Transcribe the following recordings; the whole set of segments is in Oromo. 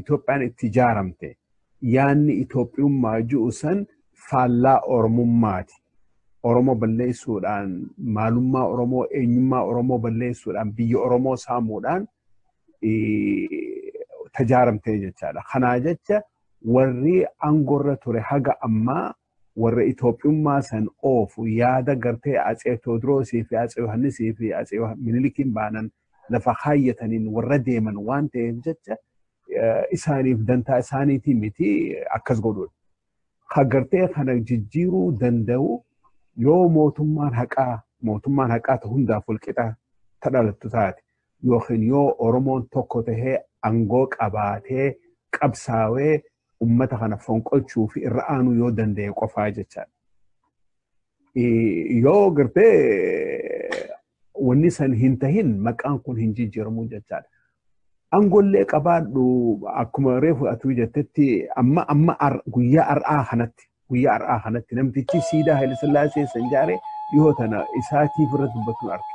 Itoophiyaan itti ijaaramte yaanni Itoophiyummaa ji'u san faallaa Oromummaati. Oromoo balleessuudhaan maalummaa Oromoo eenyummaa Oromoo balleessuudhaan biyya Oromoo saamuudhaan tajaaramtee jechaadha. Kanaa jecha warri aangorra ture haga ammaa warra Itoophiyummaa san oofu yaada gartee Atsee Tewoodiroosii fi Atsee Yohannisii fi Atsee Minilikiin baanan lafa kaayyataniin warra deeman waan ta'eef jecha isaaniif dantaa isaaniitii miti akkas godhuudha. Hagartee kana jijjiiruu danda'u yoo mootummaan haqaa ta'u hundaaf walqixa dhalattu taate yookiin yoo Oromoon tokko tahee aangoo qabaatee qabsaawee ummata kana fonqolchuu fi irra aanuu yoo danda'e qofaa jechaadha. Yoo gartee wanni san hin tahin maqaan kun hin jijjiiramu jechaadha. Aangollee qabaadhu akkuma reefu atuu jettetti amma guyyaa har'aa kanatti namtichi siidaa Haile Sillaasee san jaare dhihoo tana isaatiif irra dubbatuun arge.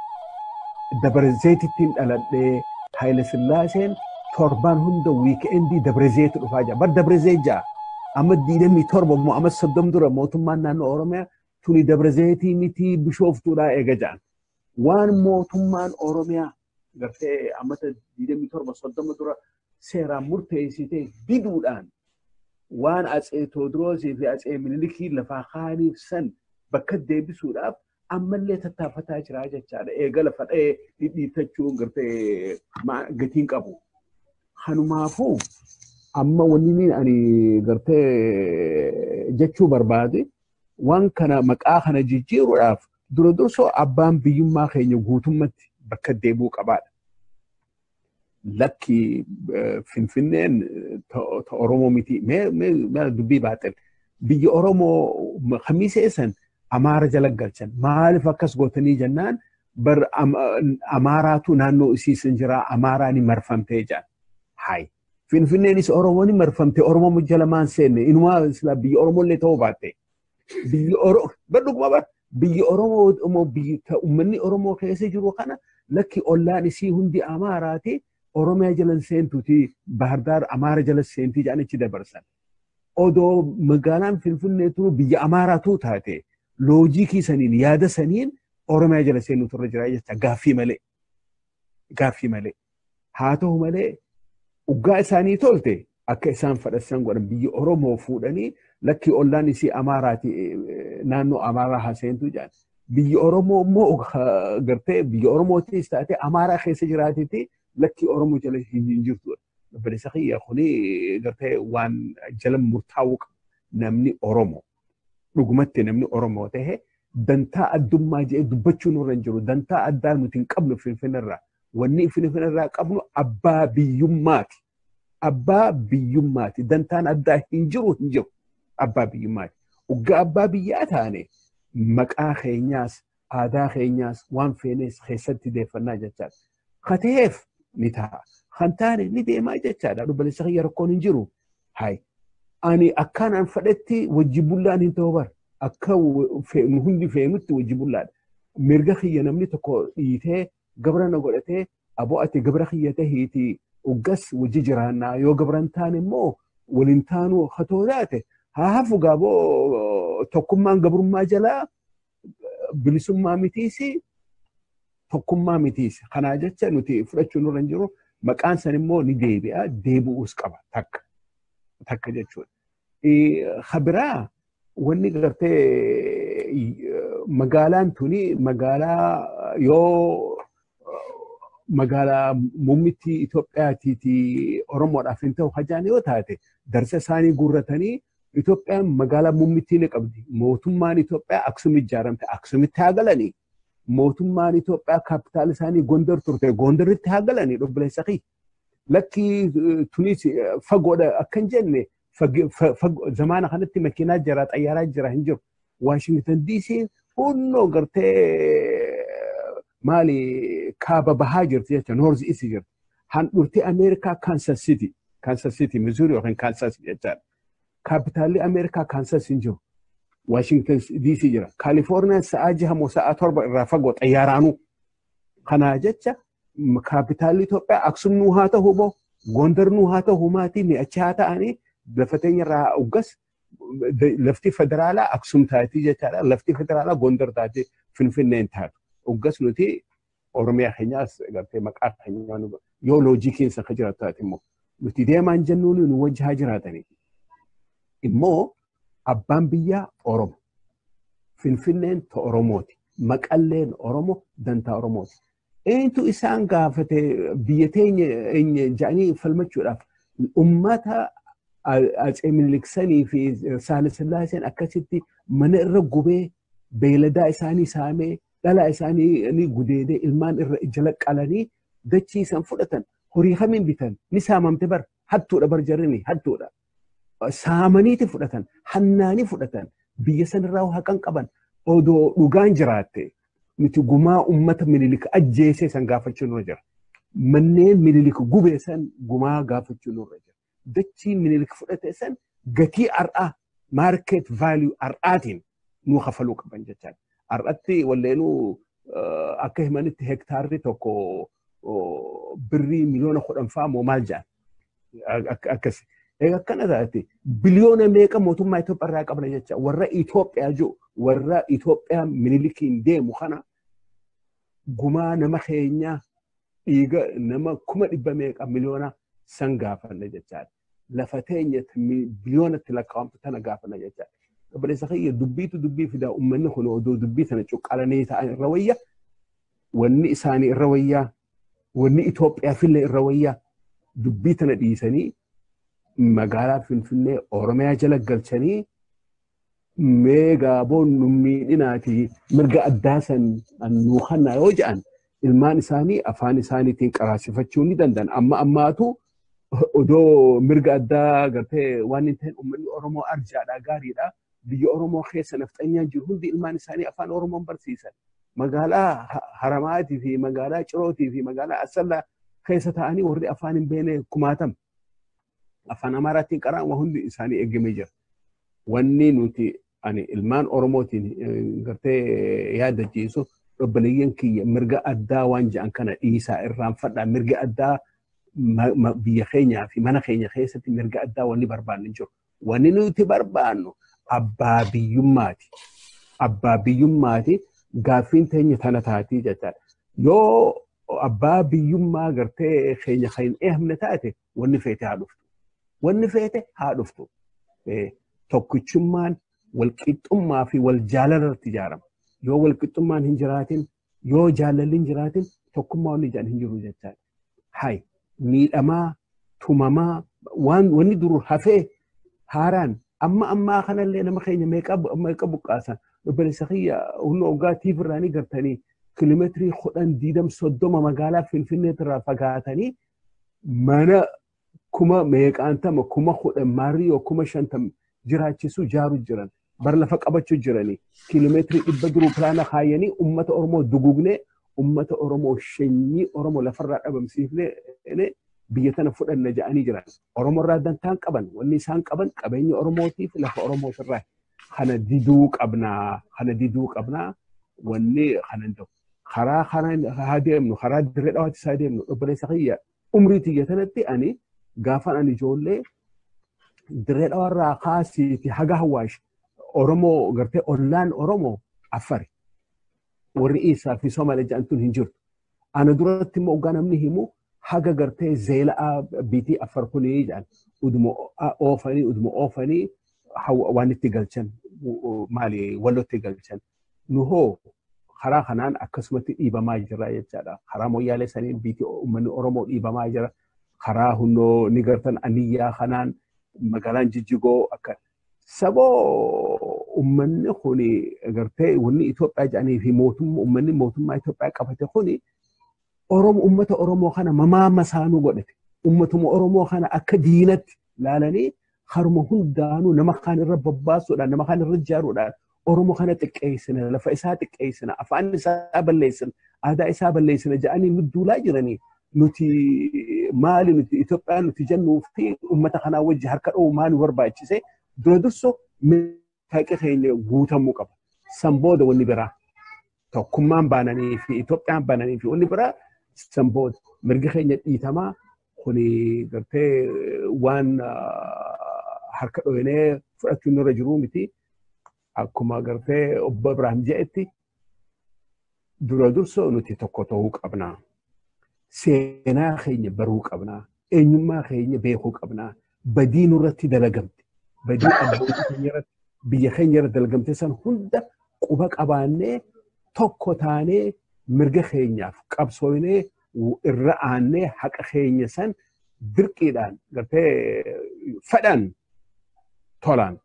Dabarezeetittiin dhaladhee Haile Sillaaseen torban hunda wiikeendii Dabarezeetu dhufaa jira. Bar Dabarezeet jaa amma 27 moo amma 30 dura mootummaan naannoo Oromiyaa tuni Dabarezeetii miti Bishooftuudhaa eega ja'an. Waan mootummaan Oromiyaa gartee ammata 27 dura seeraan murteessitee diduudhaan waan Atsee Tewoodiroosii fi Atsee Minilikii lafaa kaaniif san bakka deebisuudhaaf ammallee tattaafataa jira jechaadha. Eega lafa dha'ee dhidhiitachuun gartee gatiin qabu. Kanumaafuu amma wanni ani gartee jechuu barbaade waan kana maqaa kana jijjiiruudhaaf dura dursoo abbaan biyyummaa keenya guutummatti bakka deebuu qabaadha. Lakki Finfinneen ta Oromoo miti mee dubbii baaxel biyya Oromoo khamiisee san Amaara jala galchan maaliif akkas gootanii jennaan bar Amaaraatu naannoo isiisan jira Amaaraani marfamtee jaan. Hai Finfinneenis Oromooni marfamtee Oromoo jala maan seenne inumaa isla biyya Oromollee ta'uu baatte. Biyya Oromoo badhuguma bar biyya Oromoo biyya uummanni Oromoo keessa jiru kana lakki ollaan isii hundi Amaaraati. Oromiyaa jalan seentuuti Bahardaar Amaara jala seentii jedhan ichi dabarsan. Odoo magaalaan Finfinnee turu biyya Amaaraatu taate loojikii saniin yaada saniin Oromiyaa jala seenuutu irra jira jecha gaaffii malee. Haa ta'u malee uggaa isaanii tolte akka isaan fadhasan godhan biyya Oromoo fuudhanii lakki ollaan isii Amaaraati naannoo Amaaraa haa seentuu jedhan. Biyya Oromoo immoo gartee biyya Oromootis taate Amaaraa keessa jiraatiti. Lakki Oromoo jala hin jirtu. Balisa xiyya kuni gartee waan jala murtaa'u namni Oromoo. Dhugumatti namni Oromoo ta'e dantaa addummaa jedhee dubbachuun irra hin jiru. Dantaa addaa nuti hin qabnu Finfinneerraa. Wanni Finfinneerraa qabnu abbaa biyyummaati. Abbaa biyyummaati. Dantaan addaa hin jiru. Abbaa biyyummaati. Uggaa abbaa biyyaa taane maqaa keenyaas aadaa keenyaas waan feenes keessatti deeffannaa jechaadha. Kateef ni ta'a. Kan taane ni deemaa jechaadha. Balisa xiyya rakkoon hin jiru. Hai. Ani akkaan an fadhetti wajji bullaan hin ta'u bar. Akka hundi feenutti wajji bullaadha. Mirga xiyya namni tokko dhiitee gabra na godhatee aboo ati gabra xiyya tahiiti uggas wajji jiraannaa yoo gabran taane immoo waliin taanuu hatoo taate haa hafu gaaboo tokkummaan gabrummaa jalaa bilisummaa mitiisi tokkummaa mitiisi. Kanaa jecha nuti fudhachuun irra hin jiru maqaan san immoo ni deebi'a deebi'uus qaba takka jechuudha. Khabiraa wanni gartee magaalaan tuni magaalaa yoo magaalaa muummitti Itoophiyaatiiti Oromoodhaaf hin ta'u hajaan yoo taate darsa isaanii guurratanii Itoophiyaan magaalaa muummittii ni qabdi. Mootummaan Itoophiyaa Aksumitti ijaaramte Aksumitti haa galanii. Mootummaan Itoophiyaa kaapitaal isaanii Gondar turte Gondaritti haa galanii dhobbileessa qii. Lakki tunis fagoodha akkan jenne zamaana kanatti makiinaa jira xayyaaraa jira hin jiru. Waashingtan DC hunnoo gartee maali kaaba bahaa jirti jecha Noorz Iist jirti. Handhuurtii Ameerikaa Kansas City Missouri yookiin Kansas jechaadha. Kaapitaalli Ameerikaa Kansas hin jiru. Washington DC jira. Kaalifoorniyaan sa'aa 6 moo sa'aa 7 irraa fagoo xayyaaraanuu. Kanaa jecha kaapitaalli Itoophiyaa Aksum nuu haa ta'u moo gondarnuu haa ta'u humaatii mi'achi haa ta'anii lafateenya irraa uggas lafti federaalaa Aksum taatii jechaadha. Lafti federaalaa Gondar taatee Finfinneen taatu. Uggas nuti Oromiyaa keenyaas gartee maqaa keenyaa yoo loojii keessa kan jiraatu taate immoo nuti deemaan jennuun nu wajji haa jiraatanii. Immoo abbaan biyyaa Oromo. Finfinneen ta Oromooti. Maqalleen Oromo dantaa Oromooti. Eentu isaan gaafate biyya teenya jedhanii falmachuudhaaf ummata Atsee Minilik sanii fi Saale Sillaaseen akkasitti mana irra gubee beeladaa isaanii saamee dhalaa isaanii gudeedee ilmaan irra jala qalanii dachii isaan fudhatan horii kamiin bitan ni saamamte bar hattuudha bar jarrini hattuudha. Saamaniiti fudhatan hannaanii fudhatan biyya sanirraa haqan qaban odoo dhugaan jiraatte nuti gumaa ummata Minilik ajjeesee san gaafachuu nurra jira. Manneen Minilik gubee san gumaa gaafachuu nurra jira. Dachii Minilik fudhate san gatii ar'aa market value ar'aatiin nu kafaluu qaban jechaadha. Ar'atti walleenuu akka himanitti hektaarri tokko birrii miliyoona 10 moo maal jedhan akkasi. Egaa akkana taate biliyoona meeqa mootummaa Itoophiyaa irraa qabna jecha warra Itoophiyaa jiru warra Itoophiyaa Minilikiin deemu kana gumaa nama keenyaa dhiiga nama 100 meeqa miliyoona san gaafanna jechaadha. Lafa teenyatti biliyoonatti lakkaa'amtu tana gaafanna jechaadha. Obboleessa kiyya dubbii fidaa uummanni kun odoo dubbii tana cuqqaalanii ta'an irra wayya wanni isaanii irra wayyaa wanni Itoophiyaa fillee irra wayyaa dubbii tana dhiisanii magaalaa Finfinnee Oromiyaa jala galchanii meegaa boonu miidhinaati mirga addaa san nu kannaa yoo jedhan ilmaan isaanii afaan isaaniitiin qaraasifachuu ni danda'an. Amma ammaatu odoo mirga addaa gartee waan hin ta'in uummanni Oromoo arjaadha gaariidha. Biyya Oromoo keessa nafxanyaan jiru hundi ilmaan isaanii afaan Oromoon barsiisan. Magaalaa Haramaatii fi magaalaa Cirootii fi magaalaa Asallaa keessa ta'anii warri afaan hin beekne kumaatam. Afaan Amaaraatiin qaraan waa hundi isaanii eegamee jira. Wanni nuti ani ilmaan Oromootiin gartee yaadachiisu obboleeyyan kiyya mirga addaa waan jedhan kana dhiisaa irraanfadhaa mirga addaa biyya keenyaa fi mana keenya keessatti mirga addaa wanni barbaannu hin jiru. Wanni nuti barbaannu abbaa biyyummaati. Abbaa biyyummaati gaaffiin teenya tana taatii jechaadha. Yoo abbaa biyyummaa gartee keenya kan eehamne taate wanni feete haa dhuftu. Wanni feete haa dhuftu. Tokkichummaan walqixxummaa fi wal jaalalatti ijaarama. Yoo walqixxummaan hin jiraatin yoo jaalalli hin jiraatin tokkummaa wanni jedhan hin jiru jechaadha. Hai miidhamaa tumamaa wanni dur hafee haaraan amma kanallee nama keenya meeqa buqqaasan obboleessa kiyya humna ogaatiif irraanii gartanii kiiloomeetirii 10-30 magaalaa Finfinneetirraa fagaatanii mana kuma meeqaantama kuma 10 maarii 50 jiraachisuu jaaru jiran bar lafa qabachuu jiranii kiiloomeetirii 100 duruu pilaana kaayanii ummata Oromoo dugugnee ummata Oromoo shanyii Oromoo lafarraa dhabamsiifnee biyya tana fudhanna jedhanii jiran. Oromoo irraa dantaan qaban wanni isaan qaban qabeenya Oromootiif lafa Oromootirraa kana diduu qabnaa wanni kanan ta'u. Karaa haa deemnu karaa dirree dhawaatti isaa deemnu obboleessa kiyya umrii tiyya tanatti ani gaafan ani ijoollee dirree dhawarraa kaasiiti haga Hawaash Oromoo gartee ollaan Oromoo Afari. Warri isaa fi Somaalee jedhamtuun hin jirtu. Ana duratti immoo ogaa namni himu haga gartee zeela'aa biitii Afar kunii jedhan uduma oofanii waan itti galchan maali wallootti galchan. Nuhoo karaa kanaan akkasumatti dhiibamaa jira jechaadha. Karaa Moyyaalee saniin biitii uummanni Oromoo dhiibamaa jira. Karaa hundoo ni gartan Aniyyaa kanaan magaalaan Jijjigoo akka saboo ummanni kuni gartee wanni Itoophiyaa jedhanii fi ummanni mootummaa Itoophiyaa qabate kuni ummata Oromoo kana mamaama saanuu godhate. Ummatuma Oromoo kana akka diinatti laalanii haruma hundaanuu nama kaan irra babbaasuudhaan nama kaan irra ijaaruudhaan Oromoo kana xiqqeessina lafa isaa xiqqeessina afaan isaa balleessina aadaa isaa balleessina jedhanii nu duulaa jiranii nuti maali nuti Itoophiyaa nuti jennuu fi ummata kanaa wajji harka dha'uu maal nu barbaachise dura dursoo faqi keenya guutamuu qaba. San booda wanni biraa tokkummaan baananii fi Itoophiyaan baananii fi wanni biraa san booda mirga keenya dhiitamaa خني قرتي وان حركة وينه فرقت إنه رجرومتي أكما قرتي أب إبراهيم جاءتي درسو نتي تكوتوك أبنا سينا خيني بروك أبنا إنما خيني بيخوك أبنا بدين رتي دلقمت بدين أبوتي خيني بيا خيني دلقمت سن هندا قبك أباني تكوتاني مرجع خيني قبصويني والرأني حق خيني سن دركيدان قرتي فدان طولان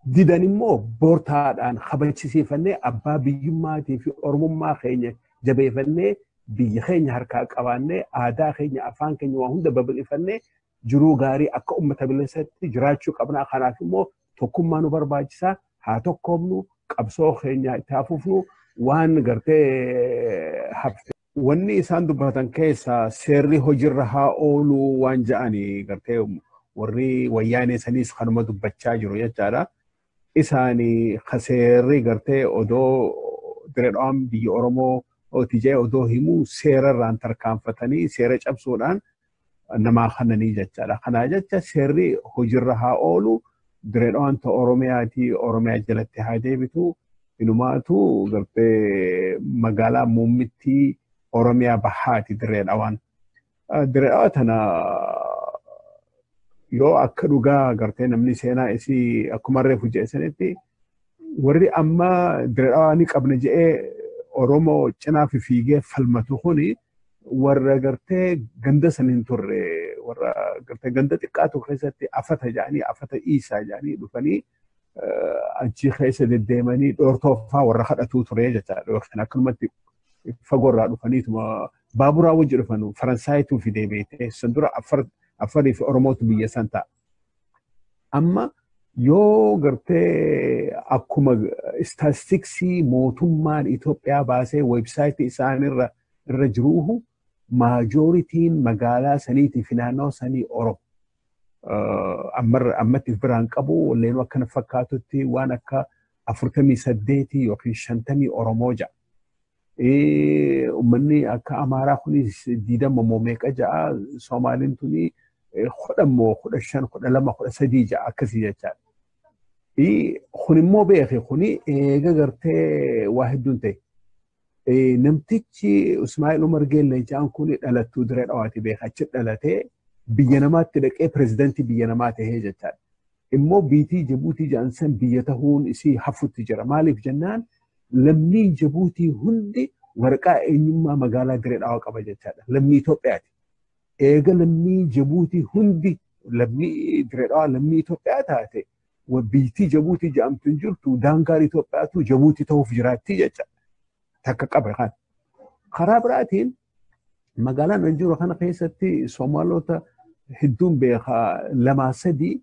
ديداني مو بورتادان خبرتي فني أبا بيجماتي في أرمما خيني جبي فني بيجي خيني حركة قواني عادا خيني أفان خيني وهند ببلي فني جرو غاري أكا أمة بلنسات جراتشو قبنا خنافي مو توكم مانو برباجسا هاتوكمنو قبصو خيني تافوفنو وان قرتي حبت واني ساندو باتن كيسا سيري هجرها أولو وان جاني قرتي وري وياني سنيس خانما دبچا جرو يجارا إساني خسيري قرتي أدو دريدام بي أورمو أو تيجي أدو همو سيرا ران تركان فتني سيرا جبسودان نما خنني ججارا خنا ججا سيري هجرها أولو دريدام تو أورميا جلتي هاي بتو إنماتو قرتي مقالا مومتي أورميا بحاتي دريدام دريداتنا yoo akka dhugaa gartee namni seenaa isii akkuma reefu jeesanitti warri amma diradhaanii qabna je'ee Oromoo cinaa fi fiigee falmatu kuni warra gartee ganda saniin turre warra gartee ganda xiqqaatu keessatti afata jedhanii afata Iisaa jedhanii dhufanii achi keessa deddeemanii dhoortoofaa warra kadhatuu ture jechaadha. Yookiin akkanumatti fagoorraa dhufaniituma baaburaa wajji dhufanu Faransaayituun fidee beekte sandura أفري في أرموت بيسانتا أما يو غرتي أكما استاتستيكسي موتومان إثيوبيا باسي ويب سايت إسان الرجروه ماجوريتين مقالا سنيتي فنانو سني أوروب أمر تفبران قبو اللين وكان فكاتوتي وانكا أفرتمي سديتي يوكي شنتمي أوروموجا أمني أكا أمارا خوني ديدا مموميك أجا سومالين توني خدمو خدشان خدلما خدسديجا أكسي جاتا خوني مو بيخي خوني غرتي واحد دونتي نمتيجي اسماعيل عمر جيل لجان كوني دلتو دريد أواتي بيخا چت دلتي بيانمات تدك بريزيدنتي بيانمات هي جاتا إمو بيتي جبوتي جانسن بيتهون إسي حفو تجرى مالي في جنان لمني جبوتي هندي ورقا إنما مقالا دريد أوك أبا جاتا لمني توبياتي إيغا لمني جبوتي هندي لمني دريد أوك لمني توبياتي وبيتي جبوتي جام تنجرتو دانكاري توبياتو جبوتي توف جراتي جاتا تاكا قبر خان خراب راتين مقالا ننجورو خانا قيستي سومالوتا هدون بيخا لما سدي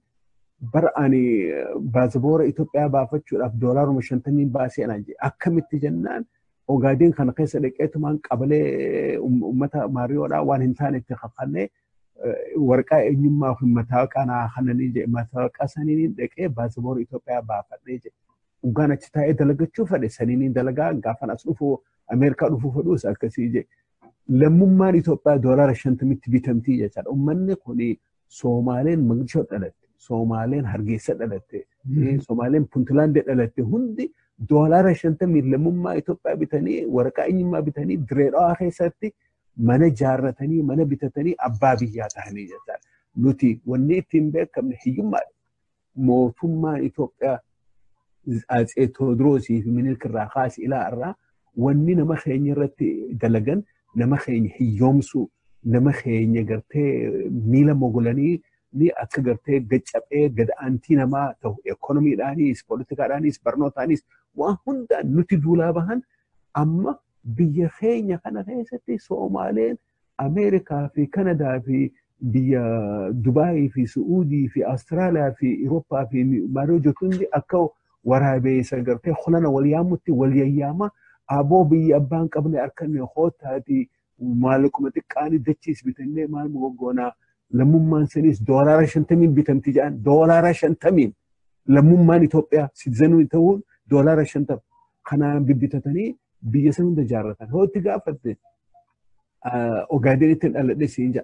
براني بازبورة إثيوبيا بافتشو الأف دولار ومشنتنين باسي أنا جي أكمت جنان وقاعدين خان قيسة لكيتمان قبل أمتا ماريولا وان هنتان اتخاقاني ورقا إنما في متاوكانا خانني جي متاوكا سنينين دكي بازبورة إثيوبيا بافتني جي وقانا تتاعي دلقا تشوفة سنينين دلقا قافان أصنفو أمريكا رفو فلوس أكسي جي لمما إثيوبيا دولار شنتمت بيتمتي جي أمني قولي سومالين مقدشو دلت سومالين هرجيسة دلته، سومالين بنتلاند دلته هندي دولار شنتمي لمما إثيوبيا بتاني وركاين ما بتاني درير آخر ساتي من جارتني من بتتني أبابيات هني جتا نوتي ونيتين بك كم حيوم موتوما إثيوبيا از تودروسي من الكراخاس إلى الرا وني نما خيني رتي دلجن نما خيني حيومسو نما خيني قرتي ميلا مغولاني ni akka gartee gaccabee gada antii namaa ta'u ekonomiidhaanis poolitikaadhaanis barnootaanis waan hundaan nuti duulaa bahan amma biyya keenya kana keessatti Soomaaleen Ameerikaa fi Kanadaa fi biyya Dubaayii fi Su'uudii fi Awustiraaliyaa fi Awurooppaa fi Maaroojotundi akka waraabeessa gartee holana wal yaamutti wal yayyaama aboo biyya abbaan qabne harkanne hootaati maaluma xiqqaanii dachiis bitannee maal moggoonaa لممان سنيس دولار شنتمين بتمتجان دولار شنتمين لممان إثيوبيا سيتزنو يتون دولار شنتم خنا ببتتني بيجسون دجارتان هو تجافت أوغادينيتن على دسينجا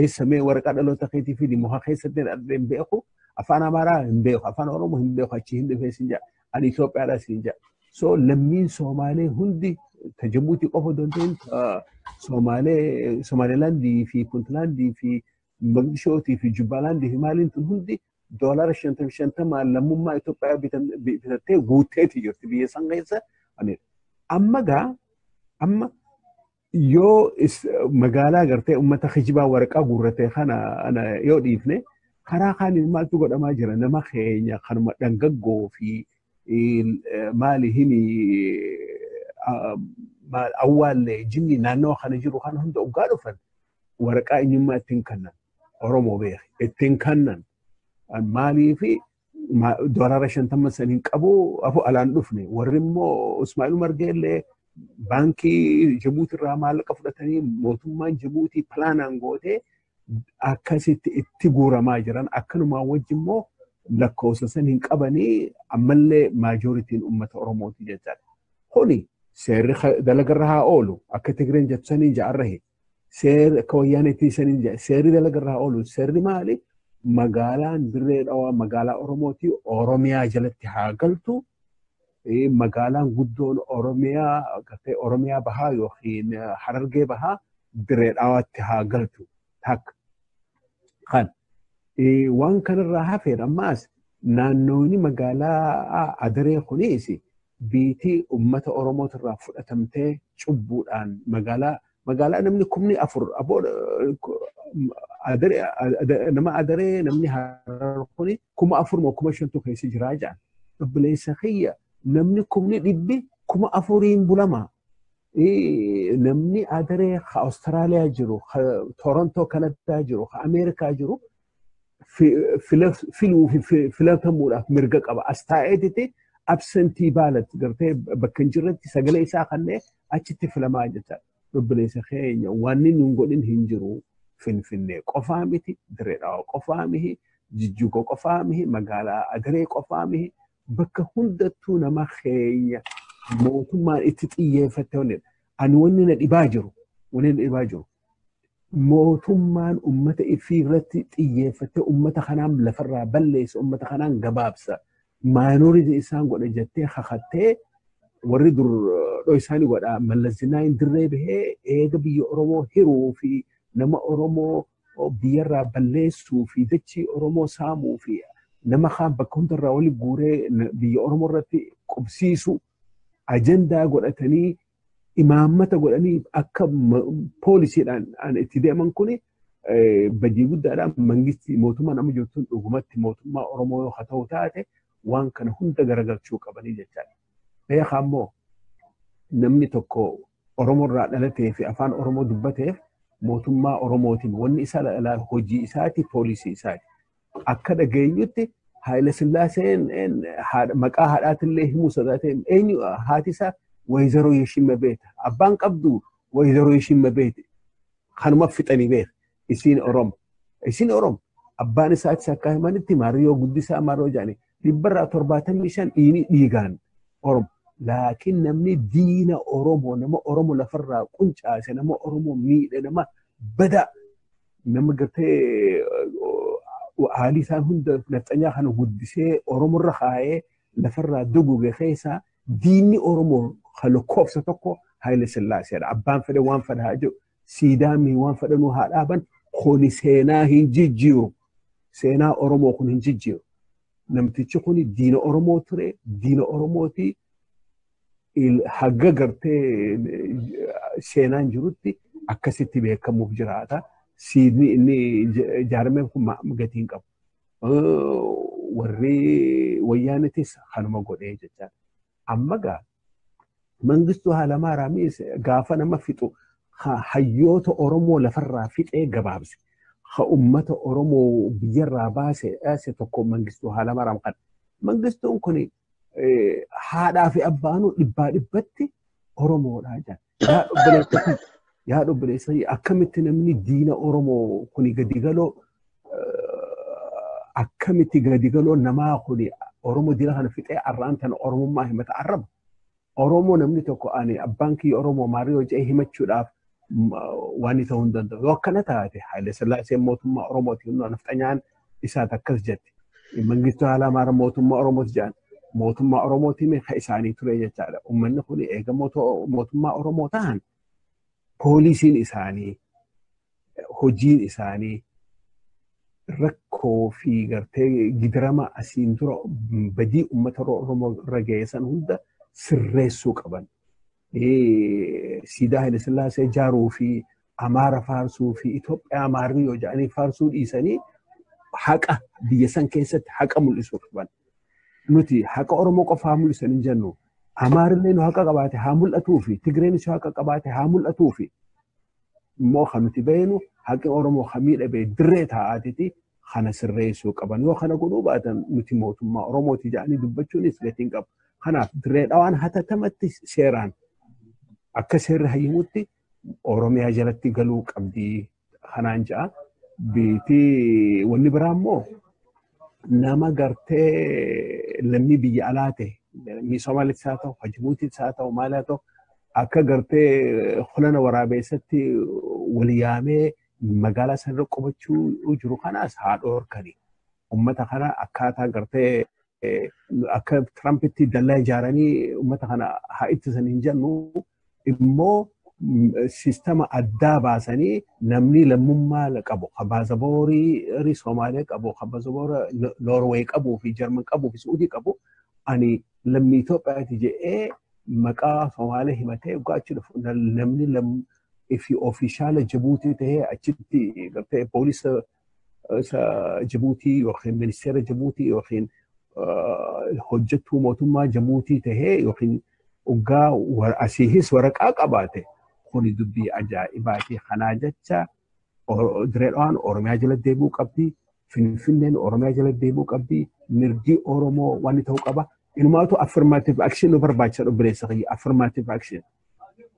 eessamee waraqaa dhaloota keetii fi muka keessatti hin beeku afaan amaaraa hin beeku afaan oromoo hin beeku achi hin dhufee siin jedha ani Itoophiyaadhaa siin jedha so lammiin Somaalee hundi tajaajilti qofa donteen Somaalilaandii fi Puntlaandii fi Mogadishootii fi Jubbalaandii fi maaliin tun hundi doolaara 50 lammummaa Itoophiyaa bitattee guutteeti jirti biyya san keessa amma yoo magaalaa gartee uummata kijibaa waraqaa guurratee kana yoo dhiifne karaa kaaniin maaltu godhamaa jira nama keenya kanuma dhangaggoo fi maali himi awwaallee jinni naannoo kana jiru kana hunda ugaa dhufan waraqaa eenyummaa ittiin kannan Oromoo beeki ittiin kannan maalii fi doolaara 50 saniin qabu afu alaan dhufne warri immoo Ismaa'il Margeellee baankii Jibuutii irraa maallaqa fudhatanii mootummaan Jibuutii pilaanaan gootee akkasitti itti guuramaa jiran akkanumaa wajji immoo lakkoofsa saniin qabanii ammallee maajoritiin uummata Oromooti jechaadha. Kuni seerri dalagarra haa oolu akka Tigreen jettu saniin ja'arrahe seerri akka Wayyaaneetii saniin ja'a seerri dalagarra haa oolu seerri maali magaalaan Dirree Dhawaa magaalaa Oromooti Oromiyaa jalatti haa galtu. Magaalaan guddoon Oromiyaa gartee Oromiyaa bahaa yookiin Harargee bahaa Dirree Dhawaatti haa galtu takka. Kan waan kanarraa hafeen ammaas naannoonni magaalaa Adaree kunis biitii uummata Oromootirraa fudhatamtee cubbuudhaan magaalaa namni 4,000 nama Adaree namni Harar kuni 4,500 keessa jiraa jedhan. Obboleessa kiyya namni 100,000 bulama. Namni Adaree Austraaliyaa jiru, Toronto Kanadaa jiru, Ameerikaa jiru filatamuudhaaf mirga qaba. As taa'eetitti absentii baalatti gartee bakka hin jirretti sagalee isaa kanneen achitti filamaa jecha. Obboleessa keenya wanni nun godhin hin jiru Finfinnee qofaa miti, Dirree Dhawaa qofaa miti, Jijjigoo qofaa miti, magaalaa Adaree qofaa miti. Bakka hundattuu nama keenya mootummaan itti xiyyeeffatte honnedha. Ani wanni na dhibaa jiru. Mootummaan uummata ifii irratti xiyyeeffatte uummata kanaan lafarraa balleessa, uummata kanaan gabaabsa. Maayinooritii isaan godha jettee kakattee warri dur isaanii godha Mallas-Zeenaawiin dirree bahee eega biyya Oromoo hiruu fi nama Oromoo biyyarraa balleessuu fi dachii Oromoo saamuu fi nama kaan bakka hundarraa wali guuree biyya Oromoo irratti qubsiisu ajandaa godhatanii imaammata godhanii akka poolisiidhaan itti deeman kuni badii guddaadhaan mangistii mootummaa nama jirtuun dhugumatti mootummaa Oromoo yoo ta'u taate waan kana hunda garagalchuu qabanii jechaadha. Beekaa immoo namni tokko Oromoo irraa dhalatee fi afaan Oromoo dubbateef mootummaa Oromootiin wanni isaa hojii isaati poolisii isaati. Akka dhageenyutti Haayile Sillaaseen maqaa haadhaatillee himuu sodaatee eenyu haati isaa Wayzaroo Yeshimma beeta. Abbaan qabdu Wayzaroo Yeshimma beete. Kanuma fixanii beeka. Isiin Oromo. Abbaan isaatis akka himanitti Maariyoo Guddisaa Maaroo jedhani 75 dhiini dhiigaan Oromo. Laakiin namni diina Oromoo nama Oromoo lafarraa quncaase nama Oromoo miidhe nama bada nama gartee haalii isaan hunda naxxanyaa kana guddisee Oromoorra kaayee lafarraa duguge keessaa diinni Oromoo lakkoofsa tokko Haayile Sillaaseedha. Abbaan fedhe waan fedhe haa jiru. Siidaamii waan fedhanuu haa dhaaban kuni seenaa hin jijjiiru. Seenaa Oromoo kun hin jijjiiru. Namtichi kuni diina Oromoo ture. Diina Oromooti hagga gartee seenaan jirutti akkasitti beekamuuf jiraata. Siidni inni jaarmeen kun gatiin qabu. Warri Wayyaanetis kanuma godhee jechaadha. Amma gaa Mangistuu Hayilamaariyaam gaafa nama fixu hayyoota Oromoo lafarraa fixee gabaabse. Uummata Oromoo biyyarraa baase tokko Mangistuu Hayilamaariyaam kan. Mangistuun kun haadhaa fi abbaanuu dhibbatti Oromoodhaa jedha. Yaa obboleessa akkamitti namni diina Oromoo kuni akkamitti gadigaloo namaa kuni Oromoo diina kana fixee arraan tana Oromummaa himata arraba. Oromoo namni tokko ani abbaan kiyya Oromoo Maariyoo jedhee himachuudhaaf waan ta'uu danda'u. Yoo akkana taate Haile Sillaasee mootummaa Oromooti nafxanyaan isaat akkas jetti. Mangistuu Hayilamaariyaam mootummaa Oromooti jedhan. Mootummaa Oromootiin kan isaanii ture jechaadha. Uummanni kun eega mootummaa Oromoo ta'an poolisiin isaanii hojiin isaanii rakkoo fi gartee gidirama asiin dura badii uummata Oromoo irra geessan hunda sirreessuu qaban. Siidaa Haile Sillaasee ijaaruu fi Amaara faarsuu fi Itoophiyaa Amaarii yoo jedhanii faarsuu dhiisanii haqa biyya san keessatti haqa mul'isuu qaban. Nuti haqa Oromoo qofaa mul'isan hin jennu. Amaarillee nu haqa qabaate haa mul'atuu fi Tigreenis haqa qabaate haa mul'atuu fi immoo kan nuti beenu haqi Oromoo kan miidhamee dirree taa'aatiti kana sirreessuu qaban. Yoo kana godhuu baatan nuti mootummaa Oromooti jedhanii dubbachuunis gatiin qabu. Kanaaf dirree dhawaan hatatamatti seeraan akka seerri hayyimutti Oromiyaa jalatti galuu qabdi kanaan ja'a. Biitii wanni biraa immoo nama gartee lammii biyya alaa ta'e lammii Somaaliis haa ta'u, Jibuutiis haa ta'u, maal haa ta'u akka gartee holana waraabeessatti wal yaamee magaalaa sanarra qubachuu jiru kanaas haa dhoorkani. Uummata kana akkaataa gartee akka Tirampitti dallaa ijaaranii uummata kana haa ittisan hin jennu immoo sistema addaa baasanii namni lammummaa qabu baasaaboorii Somaalee qabu baasaaboorii Noorweey qabuu fi Jarman qabuu fi Suudii qabu ani lammii Itoophiyaati jedhee maqaa Somaalee himatee achi dhufu namni fi ofiishaala Jibuutii ta'ee achitti gartee poolisa Jibuutii yookiin ministeera Jibuutii yookiin hojjettuu mootummaa Jibuutii ta'ee yookiin ugaa asiihis waraqaa qabaate kuni dubbii ajaa'ibaati. Kanaa jecha dirree dhawaan Oromiyaa jala deebi'uu qabdi. Finfinneen Oromiyaa jala deebi'uu qabdi. Mirgi Oromoo waan ta'uu qaba. Inumaatu affirmative action nu barbaachisa dhobbileessa kiyya. Affirmative action.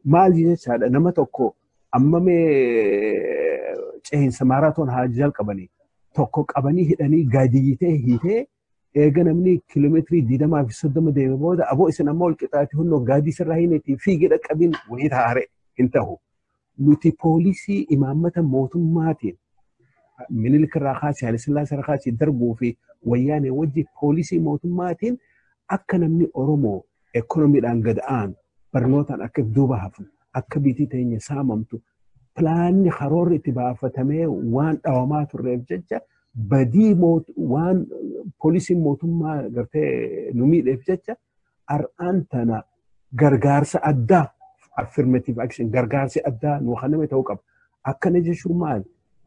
Maal jechaadha nama tokko ammamee cehinsa maaraatoon haa jalqabanii tokko qabanii hidhanii gaadiyyitee hiitee eega namni kiiloomeetirii 20 fi 30 deeme booda aboo isin amma ol qixaati hunnoo gaadii sirraa hineetii fiigee dhaqqabiin wayii taare hin ta'u. Nuti poolisii imaammata mootummaatiin Minilik irraa kaasee Haile Sillaasee irraa kaasee darbuu fi wayyaanee wajji poolisii mootummaatiin akka namni Oromoo ekonomiidhaan gad aanu barnootaan akka duuba hafu akka biitii teenya saamamtu pilaanni karoorri itti baafatamee waan dhawamaa turreef jecha badii waan poolisiin mootummaa gartee nu miidheef jecha har'aan tana gargaarsa addaa affirmative action gargaarsi addaa nu kenname ta'uu qaba. Akkana jechuun maal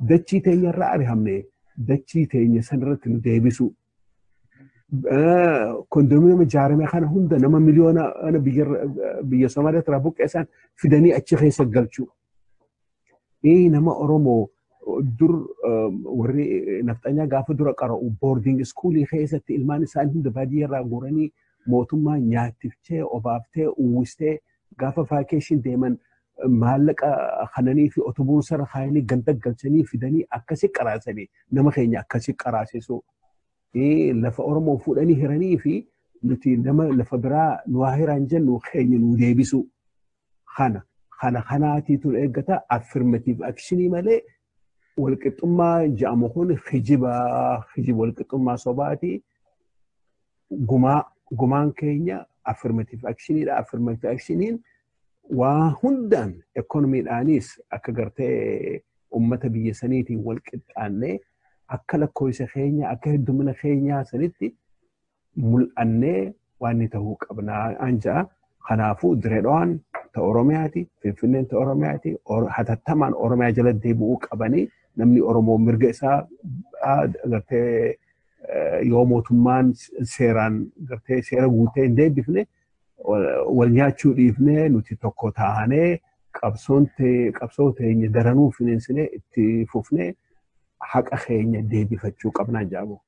dachii teenya irraa ari'amne dachii teenya sanarratti nu deebisu. Kondominiyeem ijaarame kana hunda nama miliyoona biyya Somaaliyaa irraa buqqeessan fidanii achi keessa galchuu. Nama Oromoo dur warri nafxanyaa gaafa dura qara'u boarding iskuulii keessatti ilmaan isaanii hunda baadiyyaa irraa guuranii mootummaa nyaattiftee obaaftee uwwistee gaafa vaakeeshin deeman maallaqa kananii fi otobuusa irra kaayanii ganda galchanii fidanii akkasi qaraasanii nama keenya akkasi qaraasisu. Lafa Oromoo fuudhanii hiranii fi nuti nama lafa biraa nu haa hiran jennu keenya nu deebisu. Kanaatiitu eeggata affirmative actionii malee walqixxummaa jedhamu kun hijiba walqixxummaa sobaati. Gumaan keenya affirmative actioniidha. Affirmative actioniin waa hundaan ekonomiidhaanis akka gartee uummata biyya saniitiin walqixxaannee akka lakkoofsa keenya akka heddumina keenyaa sanitti mul'annee waan ni ta'uu qabnaa anja'a. Kanaafuu dirree dhawaan ta Oromiyaati, Finfinneen ta Oromiyaati, hatattamaan Oromiyaa jala deebi'uu qabanii namni Oromoo mirga isaa gartee yoo mootummaan seeraan gartee seera guutee hin deebifne wal nyaachuu dhiifnee nuti tokko taanee qabsoo teenya daranuu fineensinee itti fufnee haqa keenya deebifachuu qabnaa jaabu.